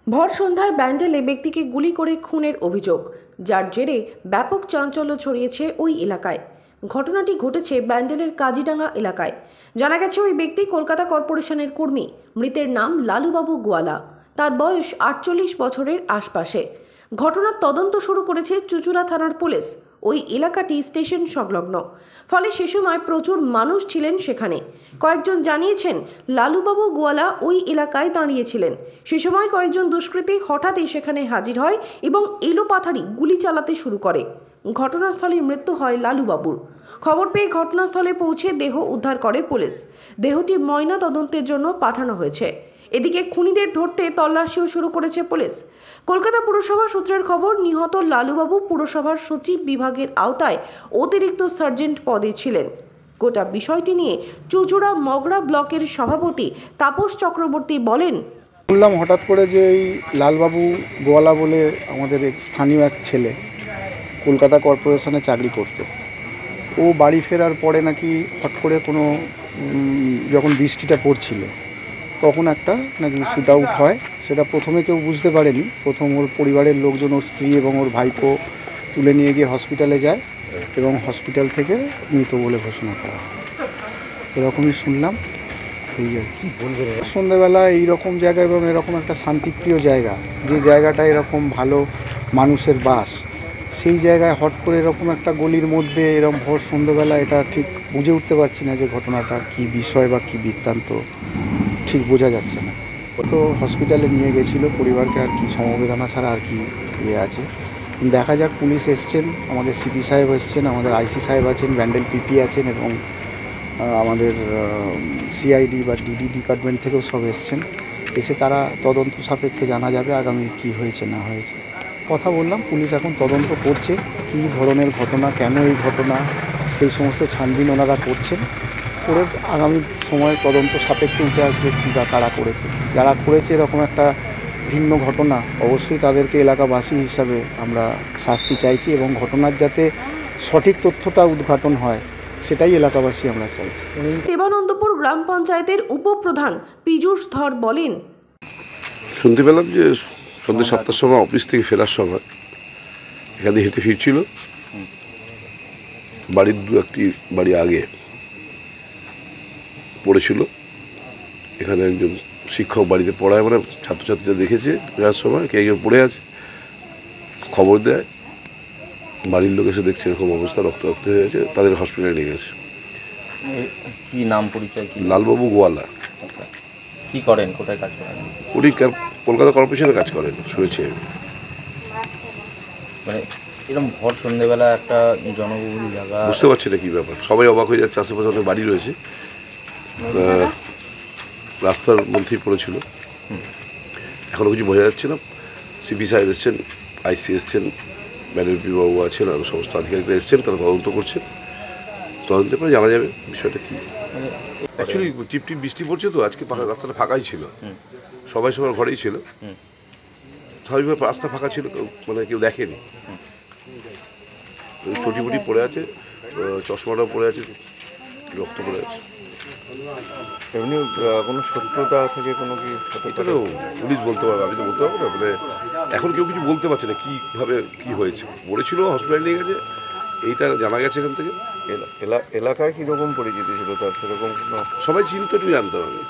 ভর সন্ধ্যায় ব্যান্ডেলে ব্যক্তিকে গুলি করে খুনের অভিযোগ, যার জেরে ব্যাপক চাঞ্চল্য ছড়িয়েছে ওই এলাকায়। ঘটনাটি ঘটেছে ব্যান্ডেলের কাজিডাঙ্গা এলাকায়। জানা গেছে ওই ব্যক্তি কলকাতা কর্পোরেশনের কর্মী। মৃতের নাম লালুবাবু গোয়ালা। তার বয়স 48 বছরের আশপাশে। ঘটনার তদন্ত শুরু করেছে চুঁচুড়া থানার পুলিশ। ওই এলাকাটি স্টেশন সংলগ্ন, ফলে সে সময় প্রচুর মানুষ ছিলেন সেখানে। কয়েকজন জানিয়েছেন লালুবাবু গোয়ালা ওই এলাকায় দাঁড়িয়েছিলেন। সে সময় কয়েকজন দুষ্কৃতী হঠাৎই সেখানে হাজির হয় এবং এলোপাথারি গুলি চালাতে শুরু করে। ঘটনাস্থলে মৃত্যু হয় লালুবাবুর। খবর পেয়ে ঘটনাস্থলে পৌঁছে দেহ উদ্ধার করে পুলিশ। দেহটি ময়না তদন্তের জন্য পাঠানো হয়েছে। এদিকে খুনিদের ধরতে তল্লাশিও শুরু করেছে পুলিশ। কলকাতা পুরসভা সূত্রের খবর, নিহত লালুবাবু পুরসভার সচিব বিভাগের আওতায় অতিরিক্ত সার্জেন্ট পদে ছিলেন। গোটা বিষয়টি নিয়ে চুঁচুড়া মগরা ব্লকের সভাপতি তাপস চক্রবর্তী বলেন, শুনলাম হঠাৎ করে যে এই লালবাবু গোয়ালা বলে আমাদের স্থানীয় এক ছেলে কলকাতা কর্পোরেশনে চাকরি করত। ও বাড়ি ফেরার পরে নাকি হট করে কোনো যখন বৃষ্টিটা পড়ছিল তখন একটা নাকি শ্যুট আউট হয়। সেটা প্রথমে কেউ বুঝতে পারেনি। প্রথম ওর পরিবারের লোকজন, ওর স্ত্রী এবং ওর ভাইপো তুলে নিয়ে গিয়ে হসপিটালে যায় এবং হসপিটাল থেকে মৃত বলে ঘোষণা করা হয়। এরকমই শুনলাম। এই আর কি বলবেন, সন্ধ্যাবেলা এইরকম জায়গা এবং এরকম একটা শান্তিপ্রিয় জায়গা, যে জায়গাটা এরকম ভালো মানুষের বাস, সেই জায়গায় হট করে এরকম একটা গলির মধ্যে এরকম ভোর সন্ধ্যাবেলা, এটা ঠিক বুঝে উঠতে পারছি না যে ঘটনাটা কী বিষয় বা কী বৃত্তান্ত, ঠিক বোঝা যাচ্ছে না। তো হসপিটালে নিয়ে গেছিলো পরিবারকে, আর কি সমবেদনা ছাড়া আর কি ইয়ে আছে। দেখা যাক, পুলিশ এসছেন, আমাদের সিপি সাহেব এসছেন, আমাদের আইসি সাহেব আছেন, ব্যান্ডেল পিপি আছেন এবং আমাদের সিআইডি বা ডিডি ডিপার্টমেন্ট থেকেও সব এসছেন। এসে তারা তদন্ত সাপেক্ষে জানা যাবে আগামী কি হয়েছে না হয়েছে। কথা বললাম, পুলিশ এখন তদন্ত করছে কী ধরনের ঘটনা, কেন এই ঘটনা, সেই সমস্ত ছানবিন ওনারা করছেন। করে আগামী সময়ে তদন্ত সাপেক্ষে উঠে আসবে কী বা কারা করেছে। যারা করেছে এরকম একটা ভিন্ন ঘটনা, অবশ্যই তাদেরকে এলাকাবাসী হিসাবে আমরা শাস্তি চাইছি এবং ঘটনার যাতে সঠিক তথ্যটা উদ্ঘাটন হয় সেটাই এলাকাবাসী আমরা চাইছি। দেবানন্দপুর গ্রাম পঞ্চায়েতের উপপ্রধান পীযূষ ধর বলেন, শুনতে পেলাম যে সন্ধ্যে 7টার সময় অফিস থেকে ফেরার সময় এখানে হেঁটে ফিরছিল। বাড়ির একটি বাড়ি আগে পড়েছিল। এখানে একজন শিক্ষক বাড়িতে পড়ায়, মানে ছাত্রছাত্রীরা দেখেছে ফেরার সময় কে একজন পড়ে আছে, খবর দেয়। বাড়ির লোক এসে দেখছে এরকম অবস্থা, রক্তাক্ত হয়ে গেছে, তাদের হসপিটালে নিয়ে গেছে। কি নাম পরিচয় কি? লালবাবু গোয়ালা। আচ্ছা, কি করেন, কোথায় কাজ করেন? উনি কলকাতা কর্পোরেশনে কাজ করেন শুনেছি আমি। মানে এরকম ভর সন্ধ্যেবেলা একটা জনবহুল জায়গা, বুঝতে পারছি না কী ব্যাপার, সবাই অবাক হয়ে যাচ্ছে। আশেপাশে অনেক বাড়ি রয়েছে, রাস্তার মধ্যেই পড়েছিল। এখনও কিছু বোঝা যাচ্ছে না। সিপি সাহেব এসছেন, আইসি এসছেন, ম্যানেজপি বাবু আছেন, আর সমস্ত আধিকারিকরা এসছেন, তারা তদন্ত করছেন। তদন্তের পরে জানা যাবে বিষয়টা কী। অ্যাকচুয়ালি টিপ বৃষ্টি পড়ছে তো, আজকে রাস্তাটা ফাঁকাই ছিল, সবাই সবার ঘরেই ছিল। স্বাভাবিকভাবে রাস্তা ফাঁকা ছিল, মানে কেউ দেখেনি। চটিপুটি পড়ে আছে, চশমাটাও পড়ে আছে, রক্ত পড়ে আছে। এমনি কোনো শত্রুতা থেকে কোনো কি? এটা তো পুলিশ বলতে পারবে, আমি তো বলতে পারবো না। মানে এখন কেউ কিছু বলতে পারছে না কীভাবে কী হয়েছে। পড়েছিল, হসপিটালে নিয়ে গেছে, এইটা জানা গেছে এখান থেকে। এলাকায় কীরকম পরিচিতি ছিল তার, সেরকম সবাই চিনতো, একটু জানতাম আমি।